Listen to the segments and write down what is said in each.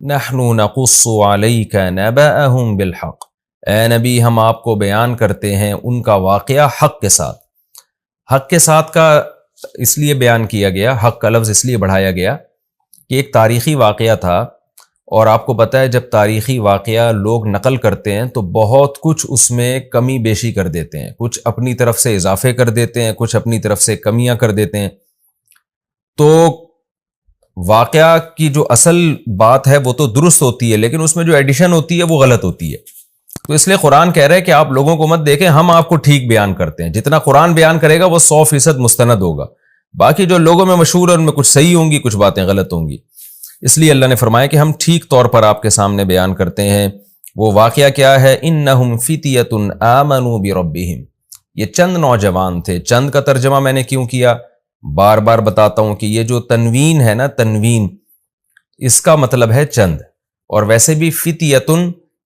نحن نقص علیک نبأہم بالحق، اے نبی ہم آپ کو بیان کرتے ہیں ان کا واقعہ حق کے ساتھ۔ حق کے ساتھ کا اس لیے بیان کیا گیا، حق کا لفظ اس لیے بڑھایا گیا کہ ایک تاریخی واقعہ تھا، اور آپ کو پتہ ہے جب تاریخی واقعہ لوگ نقل کرتے ہیں تو بہت کچھ اس میں کمی بیشی کر دیتے ہیں، کچھ اپنی طرف سے اضافے کر دیتے ہیں، کچھ اپنی طرف سے کمیاں کر دیتے ہیں۔ تو واقعہ کی جو اصل بات ہے وہ تو درست ہوتی ہے، لیکن اس میں جو ایڈیشن ہوتی ہے وہ غلط ہوتی ہے۔ تو اس لیے قرآن کہہ رہا ہے کہ آپ لوگوں کو مت دیکھیں، ہم آپ کو ٹھیک بیان کرتے ہیں، جتنا قرآن بیان کرے گا وہ 100% مستند ہوگا، باقی جو لوگوں میں مشہور ہے ان میں کچھ صحیح ہوں گی، کچھ باتیں غلط ہوں گی۔ اس لیے اللہ نے فرمایا کہ ہم ٹھیک طور پر آپ کے سامنے بیان کرتے ہیں۔ وہ واقعہ کیا ہے؟ انہم فتیۃ آمنوا بربہم، یہ چند نوجوان تھے۔ چند کا ترجمہ میں نے کیوں کیا؟ بار بار بتاتا ہوں کہ یہ جو تنوین ہے نا، تنوین اس کا مطلب ہے چند، اور ویسے بھی فتیۃ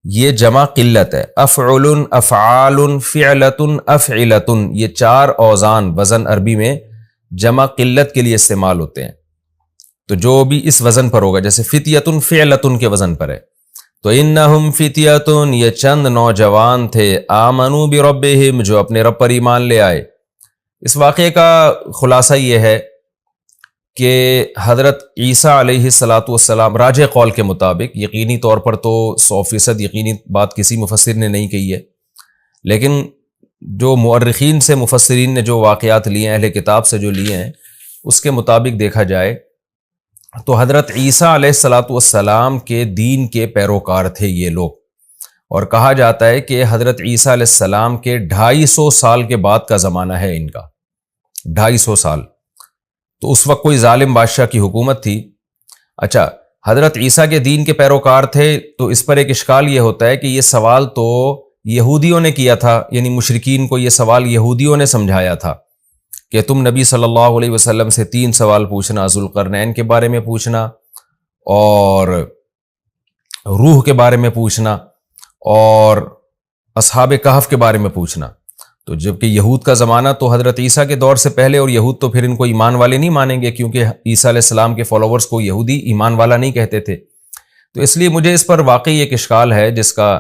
یہ جمع قلت ہے، افعل افعال فعلۃ افعلۃ، یہ چار اوزان وزن عربی میں جمع قلت کے لیے استعمال ہوتے ہیں۔ تو جو بھی اس وزن پر ہوگا، جیسے فتیۃ فعلۃ کے وزن پر ہے، تو انہم فتیۃ یہ چند نوجوان تھے، آمنوا بربہم جو اپنے رب پر ایمان لے آئے۔ اس واقعے کا خلاصہ یہ ہے کہ حضرت عیسیٰ علیہ السلام راجح قول کے مطابق، یقینی طور پر تو 100% یقینی بات کسی مفسر نے نہیں کہی ہے، لیکن جو مورخین سے مفسرین نے جو واقعات لیے ہیں، اہل کتاب سے جو لیے ہیں، اس کے مطابق دیکھا جائے تو حضرت عیسیٰ علیہ السلام کے دین کے پیروکار تھے یہ لوگ، اور کہا جاتا ہے کہ حضرت عیسیٰ علیہ السلام کے 250 سال کے بعد کا زمانہ ہے ان کا، 250 سال۔ تو اس وقت کوئی ظالم بادشاہ کی حکومت تھی۔ اچھا، حضرت عیسیٰ کے دین کے پیروکار تھے، تو اس پر ایک اشکال یہ ہوتا ہے کہ یہ سوال تو یہودیوں نے کیا تھا، یعنی مشرکین کو یہ سوال یہودیوں نے سمجھایا تھا کہ تم نبی صلی اللہ علیہ وسلم سے 3 سوال پوچھنا، ذوالقرنین کے بارے میں پوچھنا، اور روح کے بارے میں پوچھنا، اور اصحاب کہف کے بارے میں پوچھنا۔ تو جبکہ یہود کا زمانہ تو حضرت عیسیٰ کے دور سے پہلے، اور یہود تو پھر ان کو ایمان والے نہیں مانیں گے، کیونکہ عیسیٰ علیہ السلام کے فالوورز کو یہودی ایمان والا نہیں کہتے تھے۔ تو اس لیے مجھے اس پر واقعی ایک اشکال ہے جس کا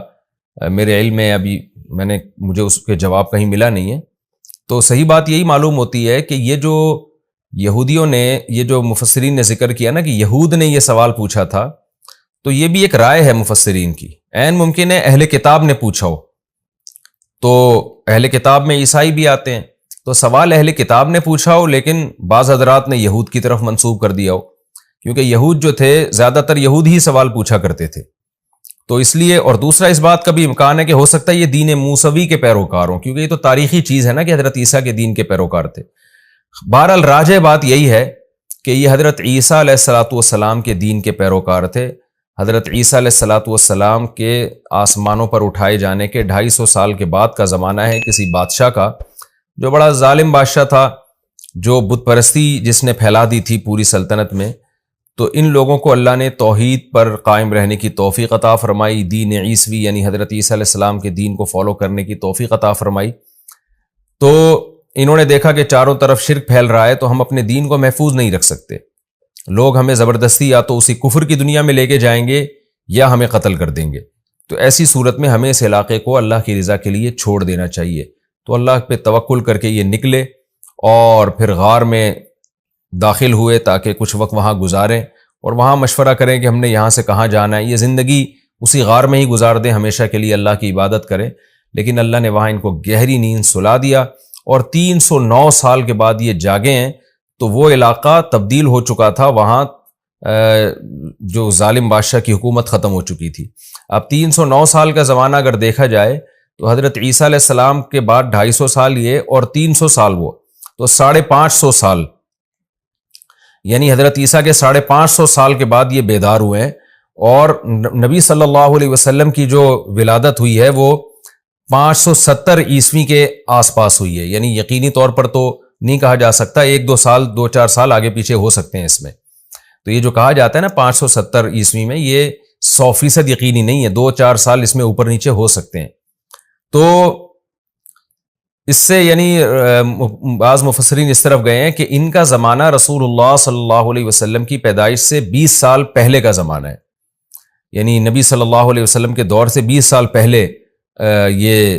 میرے علم میں ابھی مجھے اس کے جواب کہیں ملا نہیں ہے۔ تو صحیح بات یہی معلوم ہوتی ہے کہ یہ جو یہودیوں نے، یہ جو مفسرین نے ذکر کیا نا کہ یہود نے یہ سوال پوچھا تھا، تو یہ بھی ایک رائے ہے مفسرین کی، عین ممکن ہے اہل کتاب نے پوچھا ہو۔ تو اہل کتاب میں عیسائی بھی آتے ہیں، تو سوال اہل کتاب نے پوچھا ہو، لیکن بعض حضرات نے یہود کی طرف منسوب کر دیا ہو، کیونکہ یہود جو تھے زیادہ تر یہود ہی سوال پوچھا کرتے تھے۔ تو اس لیے، اور دوسرا اس بات کا بھی امکان ہے کہ ہو سکتا ہے یہ دین موسوی کے پیروکار ہوں، کیونکہ یہ تو تاریخی چیز ہے نا کہ حضرت عیسیٰ کے دین کے پیروکار تھے۔ بہرحال راجح بات یہی ہے کہ یہ حضرت عیسیٰ علیہ السلام کے دین کے پیروکار تھے۔ حضرت عیسیٰ علیہ السلام کے آسمانوں پر اٹھائے جانے کے 250 سال کے بعد کا زمانہ ہے کسی بادشاہ کا، جو بڑا ظالم بادشاہ تھا، جو بت پرستی جس نے پھیلا دی تھی پوری سلطنت میں۔ تو ان لوگوں کو اللہ نے توحید پر قائم رہنے کی توفیق عطا فرمائی، دین عیسوی یعنی حضرت عیسیٰ علیہ السلام کے دین کو فالو کرنے کی توفیق عطا فرمائی۔ تو انہوں نے دیکھا کہ چاروں طرف شرک پھیل رہا ہے، تو ہم اپنے دین کو محفوظ نہیں رکھ سکتے، لوگ ہمیں زبردستی یا تو اسی کفر کی دنیا میں لے کے جائیں گے یا ہمیں قتل کر دیں گے۔ تو ایسی صورت میں ہمیں اس علاقے کو اللہ کی رضا کے لیے چھوڑ دینا چاہیے۔ تو اللہ پہ توکل کر کے یہ نکلے، اور پھر غار میں داخل ہوئے تاکہ کچھ وقت وہاں گزاریں، اور وہاں مشورہ کریں کہ ہم نے یہاں سے کہاں جانا ہے، یہ زندگی اسی غار میں ہی گزار دیں، ہمیشہ کے لیے اللہ کی عبادت کریں۔ لیکن اللہ نے وہاں ان کو گہری نیند سلا دیا، اور 309 سال کے بعد یہ جاگے ہیں، تو وہ علاقہ تبدیل ہو چکا تھا، وہاں جو ظالم بادشاہ کی حکومت ختم ہو چکی تھی۔ اب 309 سال کا زمانہ اگر دیکھا جائے تو حضرت عیسیٰ علیہ السلام کے بعد 250 سال یہ اور 300 سال وہ، تو 550 سال، یعنی حضرت عیسیٰ کے 550 سال کے بعد یہ بیدار ہوئے ہیں، اور نبی صلی اللہ علیہ وسلم کی جو ولادت ہوئی ہے وہ 570 عیسوی کے آس پاس ہوئی ہے، یعنی یقینی طور پر تو نہیں کہا جا سکتا، 2-4 سال آگے پیچھے ہو سکتے ہیں اس میں۔ تو یہ جو کہا جاتا ہے نا 570 عیسوی میں، یہ 100% یقینی نہیں ہے، 2-4 سال اس میں اوپر نیچے ہو سکتے ہیں۔ تو اس سے یعنی بعض مفسرین اس طرف گئے ہیں کہ ان کا زمانہ رسول اللہ صلی اللہ علیہ وسلم کی پیدائش سے 20 سال پہلے کا زمانہ ہے، یعنی نبی صلی اللہ علیہ وسلم کے دور سے 20 سال پہلے یہ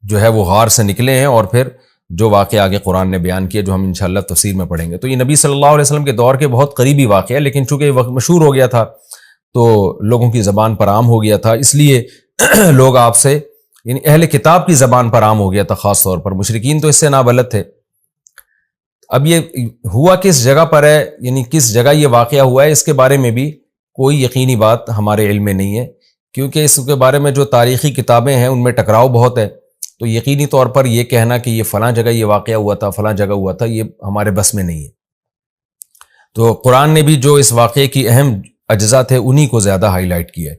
جو ہے وہ غار سے نکلے ہیں، اور پھر جو واقعہ آگے قرآن نے بیان کیا جو ہم انشاءاللہ تفسیر میں پڑھیں گے، تو یہ نبی صلی اللہ علیہ وسلم کے دور کے بہت قریبی واقعہ ہے، لیکن چونکہ وقت مشہور ہو گیا تھا تو لوگوں کی زبان پر عام ہو گیا تھا، اس لیے لوگ آپ سے، یعنی اہل کتاب کی زبان پر عام ہو گیا تھا، خاص طور پر مشرکین تو اس سے نابلد تھے۔ اب یہ ہوا کس جگہ پر ہے، یعنی کس جگہ یہ واقعہ ہوا ہے، اس کے بارے میں بھی کوئی یقینی بات ہمارے علم میں نہیں ہے، کیونکہ اس کے بارے میں جو تاریخی کتابیں ہیں ان میں ٹکراؤ بہت ہے، تو یقینی طور پر یہ کہنا کہ یہ فلاں جگہ یہ واقعہ ہوا تھا، فلاں جگہ ہوا تھا، یہ ہمارے بس میں نہیں ہے۔ تو قرآن نے بھی جو اس واقعے کی اہم اجزاء تھے انہی کو زیادہ ہائی لائٹ کیا ہے۔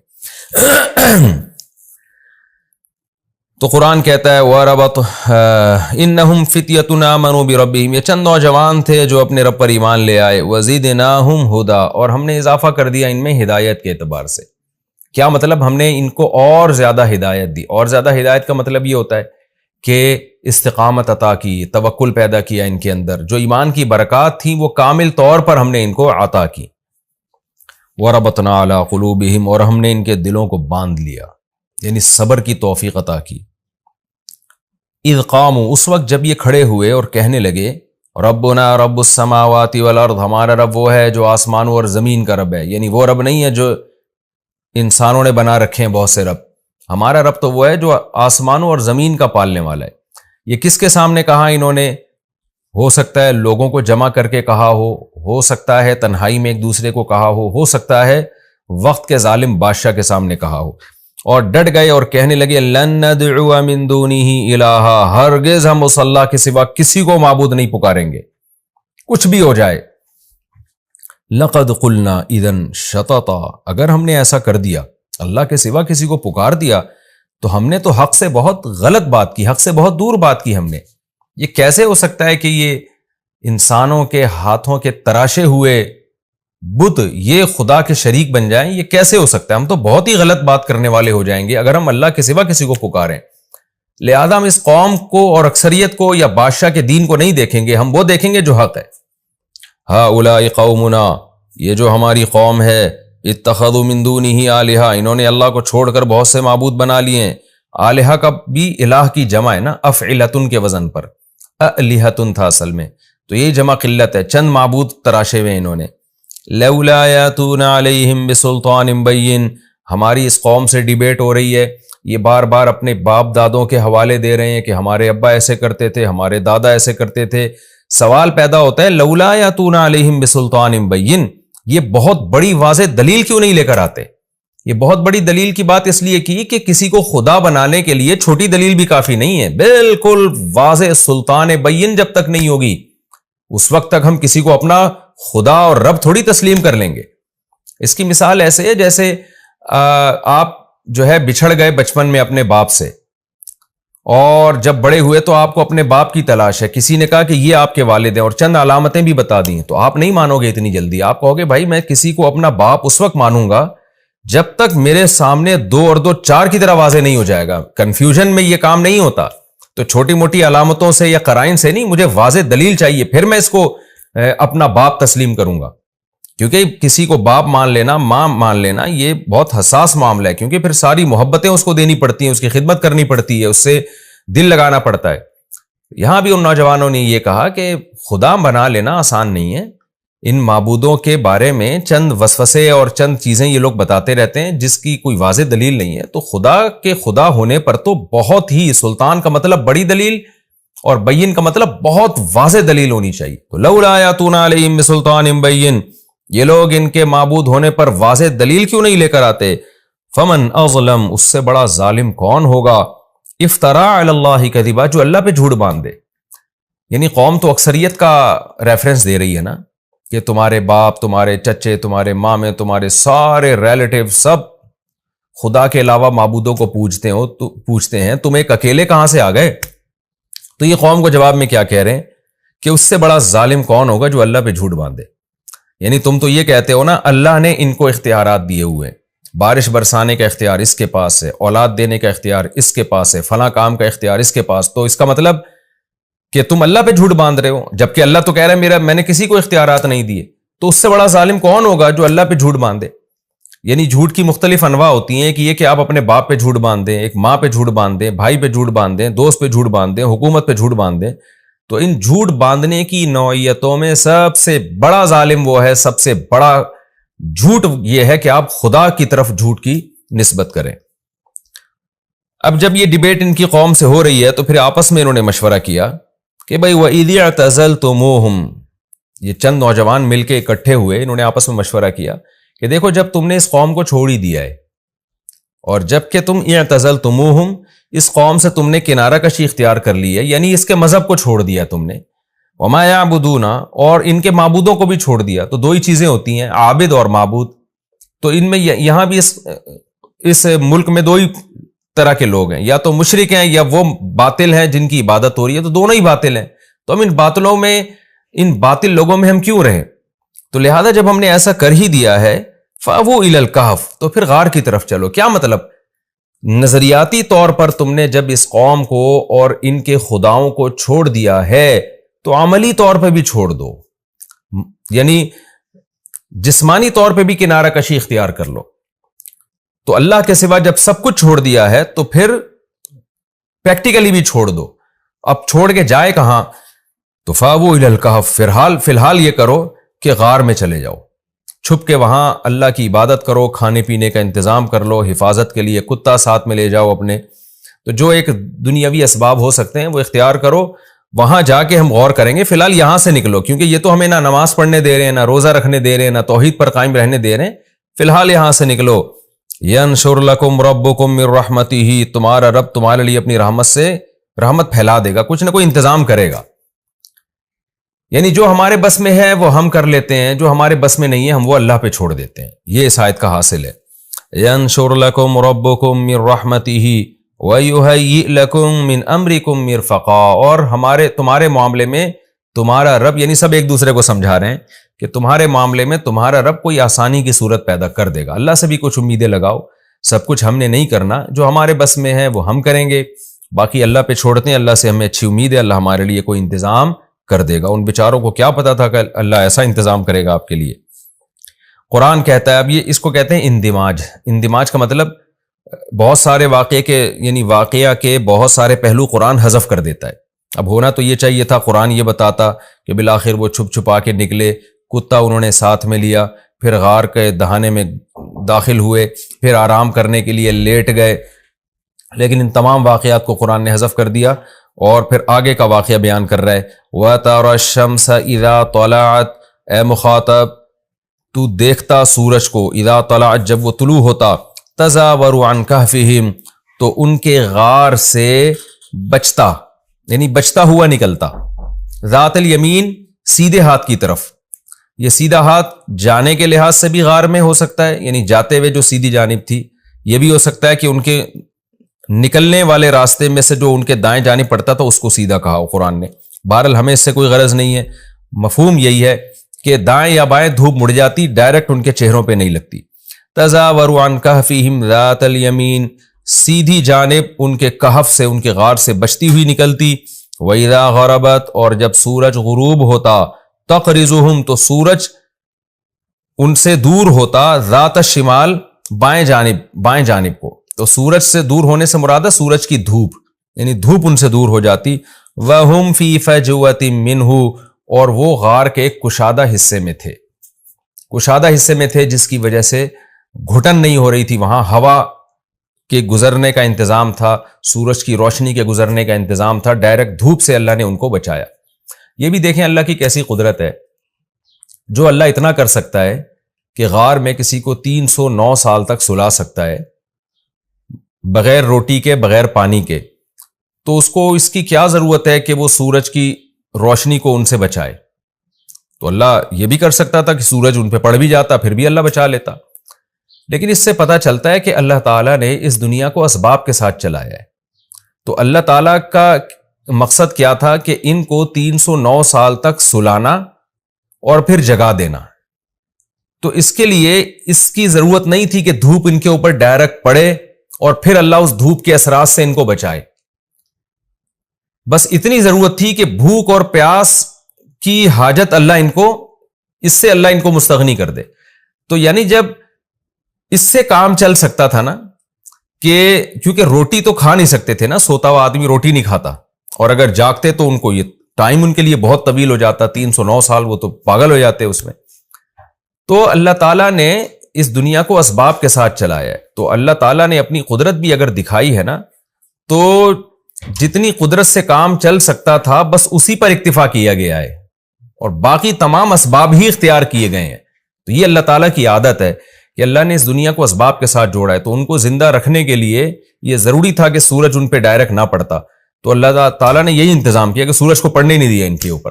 تو قرآن کہتا ہے وَرَبَطْ إِنَّهُمْ فِتْيَةٌ آمَنُوا بِرَبِّهِمْ، یہ چند نوجوان تھے جو اپنے رب پر ایمان لے آئے، وَزِدْنَاهُمْ هُدًى، اور ہم نے اضافہ کر دیا ان میں ہدایت کے اعتبار سے۔ کیا مطلب؟ ہم نے ان کو اور زیادہ ہدایت دی، اور زیادہ ہدایت کا مطلب یہ ہوتا ہے کہ استقامت عطا کی، توکل پیدا کیا ان کے اندر، جو ایمان کی برکات تھیں وہ کامل طور پر ہم نے ان کو عطا کی۔ وَرَبَطْنَا عَلَىٰ قُلُوبِهِمْ، اور ہم نے ان کے دلوں کو باندھ لیا، یعنی صبر کی توفیق عطا کی۔ اذ قاموا، اس وقت جب یہ کھڑے ہوئے اور کہنے لگے ربنا رب السماوات والارض، ہمارا رب وہ ہے جو آسمانوں اور زمین کا رب ہے، یعنی وہ رب نہیں ہے جو انسانوں نے بنا رکھے ہیں بہت سے رب، ہمارا رب تو وہ ہے جو آسمانوں اور زمین کا پالنے والا ہے۔ یہ کس کے سامنے کہا انہوں نے؟ ہو سکتا ہے لوگوں کو جمع کر کے کہا ہو سکتا ہے تنہائی میں ایک دوسرے کو کہا ہو سکتا ہے وقت کے ظالم بادشاہ کے سامنے کہا ہو، اور ڈٹ گئے اور کہنے لگے لن ندعو من دونہ الہا، ہرگز ہم اس اللہ کے سوا کسی کو معبود نہیں پکاریں گے، کچھ بھی ہو جائے۔ لقد قلنا اذا شططا، اگر ہم نے ایسا کر دیا، اللہ کے سوا کسی کو پکار دیا، تو ہم نے تو حق سے بہت غلط بات کی، حق سے بہت دور بات کی ہم نے۔ یہ کیسے ہو سکتا ہے کہ یہ انسانوں کے ہاتھوں کے تراشے ہوئے بت یہ خدا کے شریک بن جائیں؟ یہ کیسے ہو سکتا ہے؟ ہم تو بہت ہی غلط بات کرنے والے ہو جائیں گے اگر ہم اللہ کے سوا کسی کو پکاریں۔ لہذا ہم اس قوم کو اور اکثریت کو یا بادشاہ کے دین کو نہیں دیکھیں گے، ہم وہ دیکھیں گے جو حق ہے۔ ہؤلاء قومنا، یہ جو ہماری قوم ہے، اتخذوا من دونہ آلہہ، انہوں نے اللہ کو چھوڑ کر بہت سے معبود بنا لیے ہیں۔ آلہہ کا بھی الہ کی جمع ہے نا، افعلۃ کے وزن پر، الہۃ تھا اصل میں، تو یہ جمع قلت ہے، چند معبود تراشے ہوئے انہوں نے۔ لولا یاتون علیہم بسلطان بین، ہماری اس قوم سے ڈیبیٹ ہو رہی ہے، یہ بار بار اپنے باپ دادوں کے حوالے دے رہے ہیں کہ ہمارے ابا ایسے کرتے تھے، ہمارے دادا ایسے کرتے تھے۔ سوال پیدا ہوتا ہے لولا یاتون علیہم بسلطان بین، یہ بہت بڑی واضح دلیل کیوں نہیں لے کر آتے؟ یہ بہت بڑی دلیل کی بات اس لیے کی کہ کسی کو خدا بنانے کے لیے چھوٹی دلیل بھی کافی نہیں ہے، بالکل واضح سلطان بین جب تک نہیں ہوگی اس وقت تک ہم کسی کو اپنا خدا اور رب تھوڑی تسلیم کر لیں گے۔ اس کی مثال ایسے ہے جیسے آپ جو ہے بچھڑ گئے بچپن میں اپنے باپ سے، اور جب بڑے ہوئے تو آپ کو اپنے باپ کی تلاش ہے، کسی نے کہا کہ یہ آپ کے والد ہیں اور چند علامتیں بھی بتا دی ہیں، تو آپ نہیں مانو گے اتنی جلدی، آپ کہو گے بھائی میں کسی کو اپنا باپ اس وقت مانوں گا جب تک میرے سامنے 2 اور 2 4 کی طرح واضح نہیں ہو جائے گا۔ کنفیوژن میں یہ کام نہیں ہوتا، تو چھوٹی موٹی علامتوں سے یا قرائن سے نہیں، مجھے واضح دلیل چاہیے، پھر میں اس کو اپنا باپ تسلیم کروں گا۔ کیونکہ کسی کو باپ مان لینا، ماں مان لینا، یہ بہت حساس معاملہ ہے، کیونکہ پھر ساری محبتیں اس کو دینی پڑتی ہیں، اس کی خدمت کرنی پڑتی ہے، اس سے دل لگانا پڑتا ہے۔ یہاں بھی ان نوجوانوں نے یہ کہا کہ خدا بنا لینا آسان نہیں ہے، ان معبودوں کے بارے میں چند وسوسے اور چند چیزیں یہ لوگ بتاتے رہتے ہیں جس کی کوئی واضح دلیل نہیں ہے، تو خدا کے خدا ہونے پر تو بہت ہی، سلطان کا مطلب بڑی دلیل اور بین کا مطلب بہت واضح دلیل ہونی چاہیے۔ تو لولا یاتون علیہم بسلطان بین، یہ لوگ ان کے معبود ہونے پر واضح دلیل کیوں نہیں لے کر آتے؟ فمن اظلم، اس سے بڑا ظالم کون ہوگا؟ افترا علی اللہ کذبا، جو اللہ پہ جھوٹ باندھ دے۔ یعنی قوم تو اکثریت کا ریفرنس دے رہی ہے نا، کہ تمہارے باپ، تمہارے چچے، تمہارے مامے، تمہارے سارے ریلیٹیو سب خدا کے علاوہ معبودوں کو پوجتے ہیں، تم ایک اکیلے کہاں سے آ گئے؟ تو یہ قوم کو جواب میں کیا کہہ رہے ہیں کہ اس سے بڑا ظالم کون ہوگا جو اللہ پہ جھوٹ باندھے۔ یعنی تم تو یہ کہتے ہو نا اللہ نے ان کو اختیارات دیے ہوئے، بارش برسانے کا اختیار اس کے پاس ہے، اولاد دینے کا اختیار اس کے پاس ہے، فلاں کام کا اختیار اس کے پاس، تو اس کا مطلب کہ تم اللہ پہ جھوٹ باندھ رہے ہو، جبکہ اللہ تو کہہ رہا ہے میں نے کسی کو اختیارات نہیں دیے۔ تو اس سے بڑا ظالم کون ہوگا جو اللہ پہ جھوٹ باندھے؟ یعنی جھوٹ کی مختلف انواع ہوتی ہیں، کہ یہ کہ آپ اپنے باپ پہ جھوٹ باندھ دیں، ایک ماں پہ جھوٹ باندھ دیں، بھائی پہ جھوٹ باندھ دیں، دوست پہ جھوٹ باندھ دیں، حکومت پہ جھوٹ باندھ دیں. تو ان جھوٹ باندھنے کی نوعیتوں میں سب سے بڑا ظالم وہ ہے، سب سے بڑا جھوٹ یہ ہے کہ آپ خدا کی طرف جھوٹ کی نسبت کریں. اب جب یہ ڈیبیٹ ان کی قوم سے ہو رہی ہے تو پھر آپس میں انہوں نے مشورہ کیا کہ بھائی وَإِذِ اعْتَزَلْتُمُوهُمْ، یہ چند نوجوان مل کے اکٹھے ہوئے، انہوں نے آپس میں مشورہ کیا کہ دیکھو جب تم نے اس قوم کو چھوڑ ہی دیا ہے، اور جب کہ تم اعتزلتموہم، اس قوم سے تم نے کنارہ کشی اختیار کر لی ہے، یعنی اس کے مذہب کو چھوڑ دیا تم نے، وما یعبدون، اور ان کے معبودوں کو بھی چھوڑ دیا. تو دو ہی چیزیں ہوتی ہیں، عابد اور معبود. تو ان میں یہاں بھی اس ملک میں دو ہی طرح کے لوگ ہیں، یا تو مشرک ہیں یا وہ باطل ہیں جن کی عبادت ہو رہی ہے. تو دونوں ہی باطل ہیں. تو ہم ان باطل لوگوں میں ہم کیوں رہیں؟ تو لہذا جب ہم نے ایسا کر ہی دیا ہے، فَأَوُوا إِلَى الْكَهْفِ، تو پھر غار کی طرف چلو. کیا مطلب؟ نظریاتی طور پر تم نے جب اس قوم کو اور ان کے خداؤں کو چھوڑ دیا ہے تو عملی طور پہ بھی چھوڑ دو، یعنی جسمانی طور پہ بھی کنارہ کشی اختیار کر لو. تو اللہ کے سوا جب سب کچھ چھوڑ دیا ہے تو پھر پریکٹیکلی بھی چھوڑ دو. اب چھوڑ کے جائے کہاں؟ تو فَأَوُوا إِلَى الْكَهْفِ، فی الحال یہ کرو کہ غار میں چلے جاؤ، چھپ کے وہاں اللہ کی عبادت کرو، کھانے پینے کا انتظام کر لو، حفاظت کے لیے کتا ساتھ میں لے جاؤ اپنے. تو جو ایک دنیاوی اسباب ہو سکتے ہیں وہ اختیار کرو، وہاں جا کے ہم غور کریں گے. فی الحال یہاں سے نکلو، کیونکہ یہ تو ہمیں نہ نماز پڑھنے دے رہے ہیں، نہ روزہ رکھنے دے رہے ہیں، نہ توحید پر قائم رہنے دے رہے ہیں. فی الحال یہاں سے نکلو. ینشر لکم ربکم من رحمتہ، تمہارا رب تمہارے لیے اپنی رحمت سے رحمت پھیلا دے گا، کچھ نہ کوئی انتظام کرے گا. یعنی جو ہمارے بس میں ہے وہ ہم کر لیتے ہیں، جو ہمارے بس میں نہیں ہے ہم وہ اللہ پہ چھوڑ دیتے ہیں. یہ اس آیت کا حاصل ہے. ینشر لکم ربکم من رحمتہ وَيُهَيِّئْ لَكُم مِّنْ أَمْرِكُم مِّرْفَقًا، اور تمہارے معاملے میں تمہارا رب، یعنی سب ایک دوسرے کو سمجھا رہے ہیں کہ تمہارے معاملے میں تمہارا رب کوئی آسانی کی صورت پیدا کر دے گا. اللہ سے بھی کچھ امیدیں لگاؤ، سب کچھ ہم نے نہیں کرنا، جو ہمارے بس میں ہے وہ ہم کریں گے، باقی اللہ پہ چھوڑتے ہیں. اللہ سے ہمیں اچھی امید ہے، اللہ ہمارے لیے کوئی انتظام کر دے گا. ان بیچاروں کو کیا پتا تھا کہ اللہ ایسا انتظام کرے گا آپ کے لیے. قرآن کہتا ہے، اب یہ اس کو کہتے ہیں اندماج. اندماج کا مطلب بہت سارے واقعہ کے بہت سارے پہلو قرآن حذف کر دیتا ہے. اب ہونا تو یہ چاہیے تھا، قرآن یہ بتاتا کہ بالآخر وہ چھپ چھپا کے نکلے، کتا انہوں نے ساتھ میں لیا، پھر غار کے دہانے میں داخل ہوئے، پھر آرام کرنے کے لیے لیٹ گئے. لیکن ان تمام واقعات کو قرآن نے حذف کر دیا اور پھر آگے کا واقعہ بیان کر رہا ہے. وَتَرَى الشَّمْسَ إِذَا طَلَعَتْ، اے مخاطب تو دیکھتا سورج کو، اذا طلعت جب وہ طلوع ہوتا، تزاوروا عن کہفہم تو ان کے غار سے بچتا، یعنی بچتا ہوا نکلتا. ذات الیمین سیدھے ہاتھ کی طرف. یہ سیدھا ہاتھ جانے کے لحاظ سے بھی غار میں ہو سکتا ہے، یعنی جاتے ہوئے جو سیدھی جانب تھی. یہ بھی ہو سکتا ہے کہ ان کے نکلنے والے راستے میں سے جو ان کے دائیں جانب پڑتا تھا اس کو سیدھا کہا ہو قرآن نے. بہرحال ہمیں اس سے کوئی غرض نہیں ہے، مفہوم یہی ہے کہ دائیں یا بائیں دھوپ مڑ جاتی، ڈائریکٹ ان کے چہروں پہ نہیں لگتی. تزاوروا عن کہفہم ذات الیمین، سیدھی جانب ان کے کہف سے، ان کے غار سے بچتی ہوئی نکلتی. وَإِذَا غَرَبَتْ، اور جب سورج غروب ہوتا، تقرضہم تو سورج ان سے دور ہوتا، ذات الشمال بائیں جانب کو. تو سورج سے دور ہونے سے مراد ہے سورج کی دھوپ، یعنی دھوپ ان سے دور ہو جاتی. وَهُمْ فِي فَجْوَةٍ مِّنْهُ، اور وہ غار کے ایک کشادہ حصے میں تھے جس کی وجہ سے گھٹن نہیں ہو رہی تھی. وہاں ہوا کے گزرنے کا انتظام تھا، سورج کی روشنی کے گزرنے کا انتظام تھا، ڈائریکٹ دھوپ سے اللہ نے ان کو بچایا. یہ بھی دیکھیں اللہ کی کیسی قدرت ہے. جو اللہ اتنا کر سکتا ہے کہ غار میں کسی کو 309 سال تک سلا سکتا ہے بغیر روٹی کے، بغیر پانی کے، تو اس کو اس کی کیا ضرورت ہے کہ وہ سورج کی روشنی کو ان سے بچائے؟ تو اللہ یہ بھی کر سکتا تھا کہ سورج ان پہ پڑ بھی جاتا، پھر بھی اللہ بچا لیتا. لیکن اس سے پتہ چلتا ہے کہ اللہ تعالیٰ نے اس دنیا کو اسباب کے ساتھ چلایا ہے. تو اللہ تعالیٰ کا مقصد کیا تھا کہ ان کو 309 سال تک سلانا اور پھر جگا دینا. تو اس کے لیے اس کی ضرورت نہیں تھی کہ دھوپ ان کے اوپر ڈائریکٹ پڑے اور پھر اللہ اس دھوپ کے اثرات سے ان کو بچائے. بس اتنی ضرورت تھی کہ بھوک اور پیاس کی حاجت اللہ ان کو مستغنی کر دے. تو یعنی جب اس سے کام چل سکتا تھا نا، کہ کیونکہ روٹی تو کھا نہیں سکتے تھے نا، سوتا ہوا آدمی روٹی نہیں کھاتا، اور اگر جاگتے تو ان کو یہ ٹائم ان کے لیے بہت طویل ہو جاتا، 309 سال، وہ تو پاگل ہو جاتے اس میں۔ تو اللہ تعالیٰ نے اس دنیا کو اسباب کے ساتھ چلایا ہے، تو اللہ تعالیٰ نے اپنی قدرت بھی اگر دکھائی ہے نا، تو جتنی قدرت سے کام چل سکتا تھا بس اسی پر اکتفا کیا گیا ہے، اور باقی تمام اسباب ہی اختیار کیے گئے ہیں۔ تو یہ اللہ تعالیٰ کی عادت ہے کہ اللہ نے اس دنیا کو اسباب کے ساتھ جوڑا ہے، تو ان کو زندہ رکھنے کے لیے یہ ضروری تھا کہ سورج ان پہ ڈائریکٹ نہ پڑتا، تو اللہ تعالیٰ نے یہی انتظام کیا کہ سورج کو پڑنے نہیں دیا ان کے اوپر۔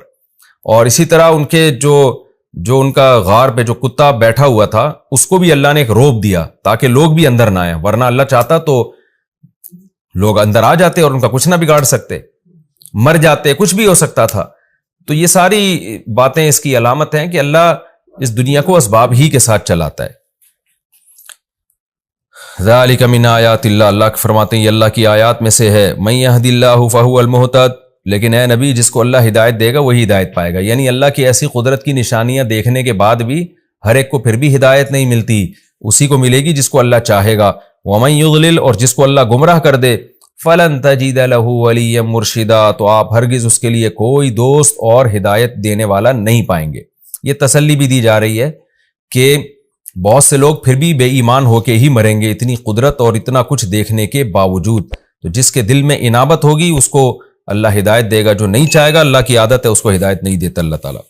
اور اسی طرح ان کے جو ان کا غار پہ جو کتا بیٹھا ہوا تھا، اس کو بھی اللہ نے ایک روب دیا تاکہ لوگ بھی اندر نہ آئیں، ورنہ اللہ چاہتا تو لوگ اندر آ جاتے اور ان کا کچھ نہ بگاڑ سکتے، مر جاتے، کچھ بھی ہو سکتا تھا۔ تو یہ ساری باتیں اس کی علامت ہیں کہ اللہ اس دنیا کو اسباب ہی کے ساتھ چلاتا ہے۔ ذالک من آیات اللہ، اللہ فرماتے ہیں یہ اللہ کی آیات میں سے ہے۔ من یہد اللہ فہو المہتد، لیکن اے نبی جس کو اللہ ہدایت دے گا وہی ہدایت پائے گا، یعنی اللہ کی ایسی قدرت کی نشانیاں دیکھنے کے بعد بھی ہر ایک کو پھر بھی ہدایت نہیں ملتی، اسی کو ملے گی جس کو اللہ چاہے گا۔ ومن یضلل، اور جس کو اللہ گمراہ کر دے، فلن تجد له ولیا مرشدا، تو آپ ہرگز اس کے لیے کوئی دوست اور ہدایت دینے والا نہیں پائیں گے۔ یہ تسلی بھی دی جا رہی ہے کہ بہت سے لوگ پھر بھی بے ایمان ہو کے ہی مریں گے، اتنی قدرت اور اتنا کچھ دیکھنے کے باوجود۔ تو جس کے دل میں انابت ہوگی اس کو اللہ ہدایت دے گا، جو نہیں چاہے گا، اللہ کی عادت ہے اس کو ہدایت نہیں دیتا اللہ تعالیٰ۔